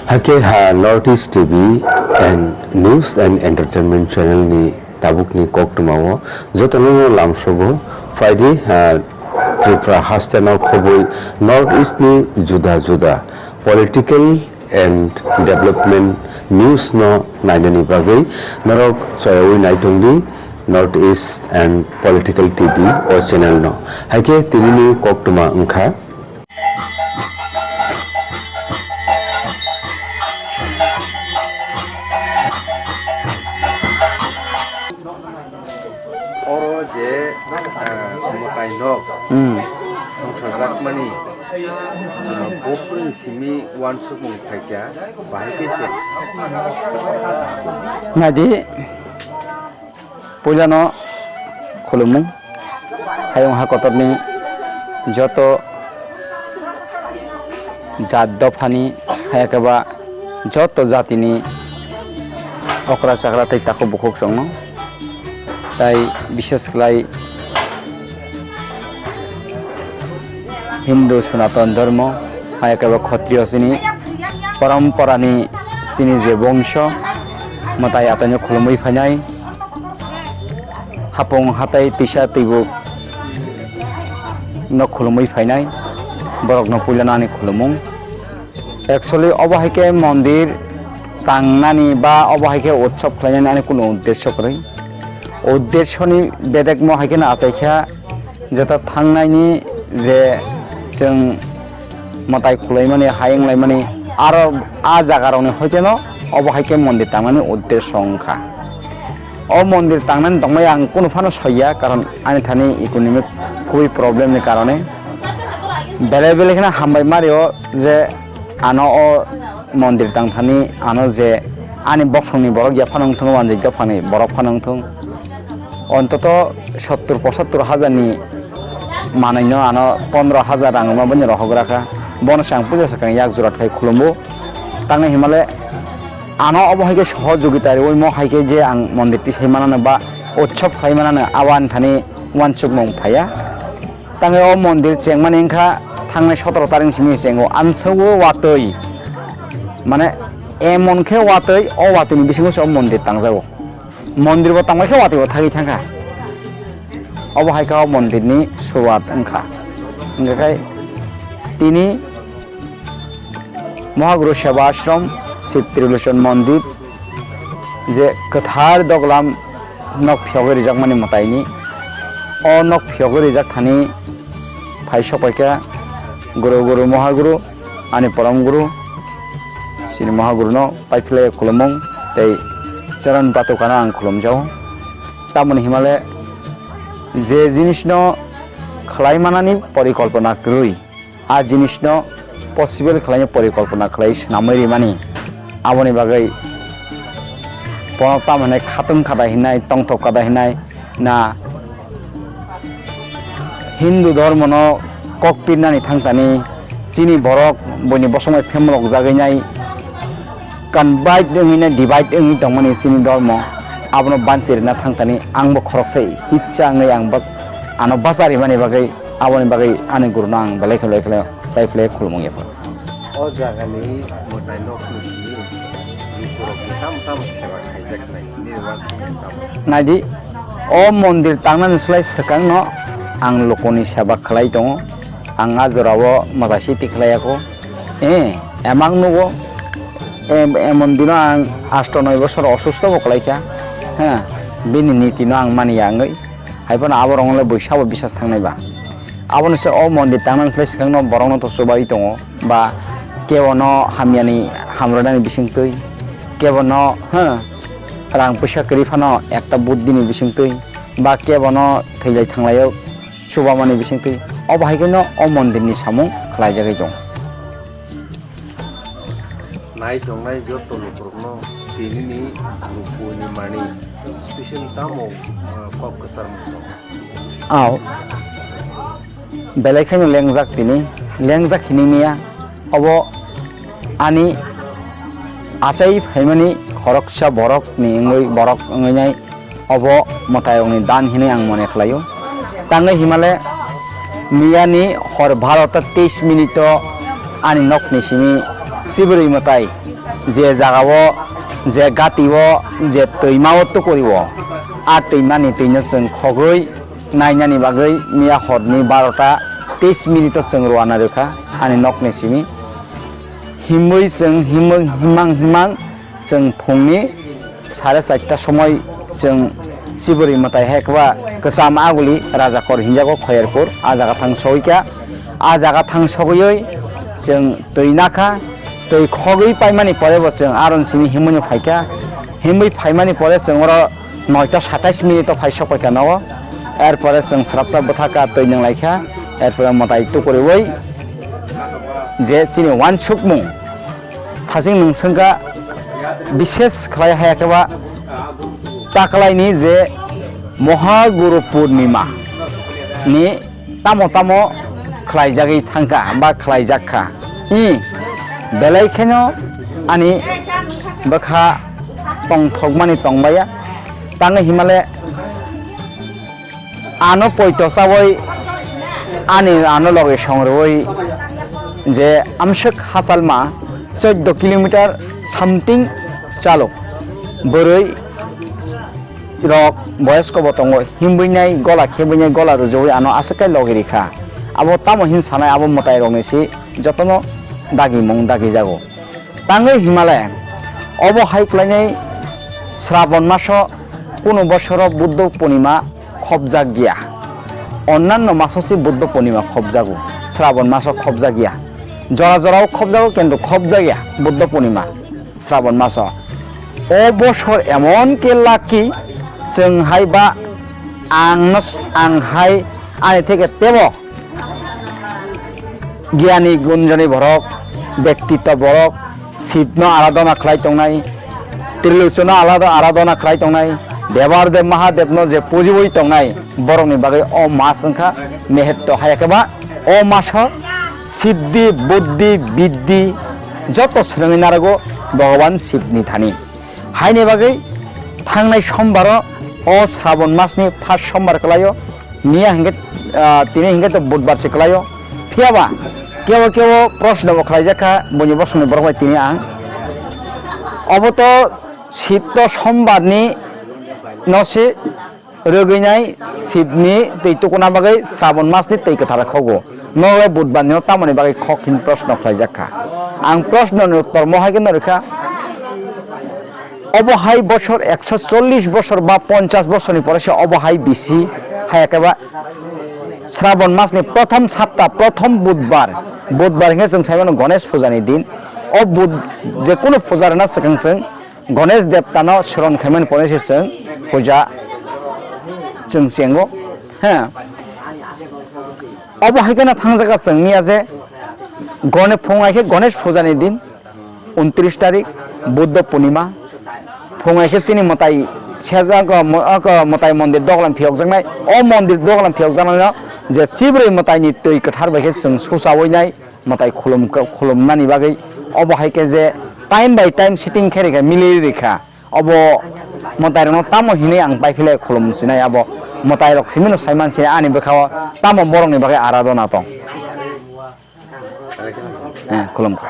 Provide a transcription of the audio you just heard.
Hake North East TV and News and Entertainment Channel ni tabuk ni kok tumawo jotono lamsobo Friday Tripura hastana khoboi North East ni juda political and development news no naidani bagai narok soyoi naitongni North East and Political TV or channel no hake tinini kok tuma ungkha oro je makai nok সংসার মানে বপুনি Simi one সুমুং থাইকা বাহাইকে যে নাদি পয়লানো খুলুমুং হায়ং হাকতরনি যত জাত দফানি হায়াকেবা যত জাতিনি অকরা চাকরা তাই তাকো বুকুক song তাই বিশেষ করে হিন্দু সনাতন ধর্ম হায়াকেবা ক্ষত্রিয় চিনি পরম্পরানি চিনি যে বংশ মতাই আতানি খুলুমই ফাইনাই হাপং হাতাই তিসা তৈবুক ন খুলুমই ফাইনাই বরক ন পুইলানানি খুলুমুং একচুয়ালি অবহাইকে মন্দির তাংনানি বা অবহাইকে উৎসব খাইনানি আনি কোনো উদ্দেশ্য করে উদ্দেশ্যনি বেদেক মহাইকে না আচাইখা যেটা থাंनायनि যে जों मताय खुलायमानि हायंलायमानि आरो आ जागारावनो हयजेन अबहायके मन्दिर तांनानै उद्देश्य अंखा ओ मन्दिर तांनानै दंनाय आं कोनो फानो सैया कारण आंनि थानि इकोनॉमिक खुबই प्रॉब्लेमनि कारणे बेले बेलेखना हामबाय मारियो जे आनो ओ मन्दिर तांथानि आनो जे आंनि बक्संनि बरक याफानांथों वानजै दफानि बरक फानांथों अन्तत 70-75 हाजारनि मानैनो आनो 15,000 रांमा बनि रहग्राखा बनसां पूजा सकां याक जुराथाय खुलुमबो तांने हिमालय आनो अबहायके सहयोगितारि ओइ महायके जे आं मन्दिरति सैमानानो बा उत्सव खायमानानो आवान थानि वानसुक मं फाया तांगे ओ मन्दिर चेंमानि इंखा थांनाय 17 तारिख सिमि चेंगो आनसौओ वातै माने एमनखे वातै ओ वातैनि बिसिङो सब मन्दिर तांजागो मन्दिरबो तांबायखे वातैबो थागि थांखा अबहायका मन्दिरनि सुरुवात ओंखा ओंखाय तिनि महागुरु सेवा आश्रम शिव त्रिलोचन मन्दिर जे कथार दगलाम नक फियगरि जागमानि मतायनि अ नक फियगरि जाग थानि फाय सपायका गुरु महागुरु आनि परम गुरु श्री महागुरु न पाइफले खुलुमं तै चरण पातुकाना आं खुलुमजाव तामोन हिमालय जे जिनिसनो खालायमानानि परिकल्पना करै आ जिनिसनो पसिबल खालायनो परिकल्पना खालाय नामैरि मानि आबनि बागै पनता माने खातुम खादाहिनाय तंथक खादाहिनाय ना हिंदू धर्मनो ककपिरनानि थांतानि चिनि बरक बयनि बसंय फेमलक जागैनाय कनबाइट ओंगिनाय डिवाइड ओंगि दंमानि चिनि धर्म आबनो बानसिरना थांतानि आंबो खरकसै इच्छा आङै आंबो आनो बाजारि माने बागै आबनि बागै आनि गुरुना आं बायफ्ले खुलुमंगेफो ओ जागानि मताय नकनि रिपोर्ट ताम सेवा खायजाखनाय निर्वाण नायदि ओ मन्दिर तांनानै स्लाय सकांनो आं लोकनि सेवा खालाय दङ आं आजरावो माखासे तिखलायाखौ एमां नुगो मन्दिराव आं 8-9 बोसोर असुस्थ बखलायखा हाँ बिनि नीतिनो आं मानियाङै हायबन आबरंले बैसाबो बिसास थांनायबा आबनसे ओ मन्दिर तांनानै सिखांनो बरंनो तो सुबाय दङ बा केवनो हामियानि हामरनानि बिसिंतै केवनो हाँ रां पैसा करिफानो एकटा बुद्धिनि बिसिंतै बा केवनो थैलाय थांलायाव सुबामानि बिसिंतै अबहायकेनो ओ मन्दिरनि सामुं खालायजागै दं नाय दंनाय जत नखरनो तिनिनि रुपुनि मानि स्पेशल तामो कक कसर आव बेलायखायनो लेंजाक तिनि लेंजाक हिनिमिया अब आनि आसाय फायमानि खरकसा बरक निङै बरक ओंगैनाय अब मतायनि दान हिनै आं मने खालायो तांनै हिमालय मियानि हर भारत 23 मिनिट आनि नकनि सिमी চিবুরি মতাই যে জাগাবো যে গাতিব যে তৈমাওতো করিব আর তৈমানি তৈनो जों खगै नायनानि बागै मिया हरनि 12:23 जों रवाना रोखा आनि नकनि सिमि हिमै जों हिमां जों फुंनि 4:30 समय जों चिबुरि मताय हेकवा गोसाम आगुलि राजाखर हिंजागो खयरपुर आजागा थां सहैका आजागा थां सहैयै जों तैनाखा तै खगै पाइमानि परेबो जों आरन सिमि हिमैनि फायका हिमै फाइमानि परे जों 9:27 फाइ सफैका नव एरपरे जों स्राबसा बथाका तै नों लायखा एरपरे मताय तुकरिवै जे सिनि वान सुकमुं थासिं नोंसंगा विशेष खालाय हायाखैबा ताकलायनि जे महागुरु पूर्णिमा नि तामो तामो खालायजागै थांखा बा खालायजाखा इ बेलायखेनो आनि बखा तंथगमानि तंबाया तांनो हिमालय आनो पयतसावै आनो लगे संरवै जे आमसक हासालमा 14 किलोमीटर सामथिं चालक बोरै रक बयस्क बतंग हिमबैनाय गला रुजौै आनो आसकाय लगेरिखा आबो तामो हिन सानाय आबो मताय रंनिसि जतनो दागि मं दागि जागो तांगै हिमालय अबो हाइक्लायनाय श्रावण मास কোনো বছর বুদ্ধ পূর্ণিমা খবজা গিয়া অন্যান্য মাসে বুদ্ধ পূর্ণিমা খবজাগো শ্রাবণ মাস খবজা গিয়া জরা জরাও খবজাগো কিন্তু খবজা গিয়া বুদ্ধ পূর্ণিমা শ্রাবণ মাস ও বছর এমন কে লাকি जोंहाय बा आंहाय आनि থেকে तेब गियानी गुणजनी भरक व्यक्तित्व भरक शिवनो आराधना खालाय तंनाय त्रिलोचनो आराधना खालाय तंनाय देवारदेव महादेवनो जे पुजिबोय तंनाय बरंनि बागै अ मास संखा मेहत्व हायाखैबा अ मास सिद्धि बुद्धि विद्धि जत सोलोंनो नारगो भगवान शिवनि थानि हायनि बागै थांनाय समबार अ श्रावण मासनि फार्स्ट समबार खालायो मिया हिंगे तिनि हिंगे तो बुधबार से खालायो फियाबा केव प्रश्न खालायजाखा बयनि बसनि बरबाय तिनि आं अबत शिव समबारनि नसे रोगैनाय शिवनि दैतुकना बागै श्रावण मासनि दै कथार खगो नले बुधबारनि तामनि बागै खखिन प्रश्न खालायजाखा आं प्रश्ननि उत्तर महायगन रेखा अबहाय बছর 140 বছর বা 50 বছরनि পরে সে অবহাय বিসি হায়াকেবা শ্রাবণ মাসनि प्रथम सप्ताह प्रथम बुधबार हे जों साइबानो गणेश पूजानि दिन अ बुध जे कोनो पूजार ना सिगां जों गणेश देवतानो शरण खायमोन परे जों पूजा जों सेंगो हा अबहाय गना थांजागा जोंनिया जे गणे फुङायखे गणेश पूजानि दिन 29 तारिख बुद्ध पूर्णिमा फुङायखे सिनि मताय सेजागा मताय मन्दिर दगलाम फियक जोंनाय अ मन्दिर दगलाम फियक जानाय जे चिब्रै मतायनि दै कथार बायखे जों सुसावैनाय मताय खुलुमनानि बागै अबहायके जे टाइम बाय टाइम सिटिं खेरेखा मिलि रेखा अब मतायरनो तामो हिनै आं बायफिले खुलुमसिनाय अब मताय रक्सिमिनो सायमानसे आनि बखाव तामो बरंनि बागै आराधना दं खुलुमखा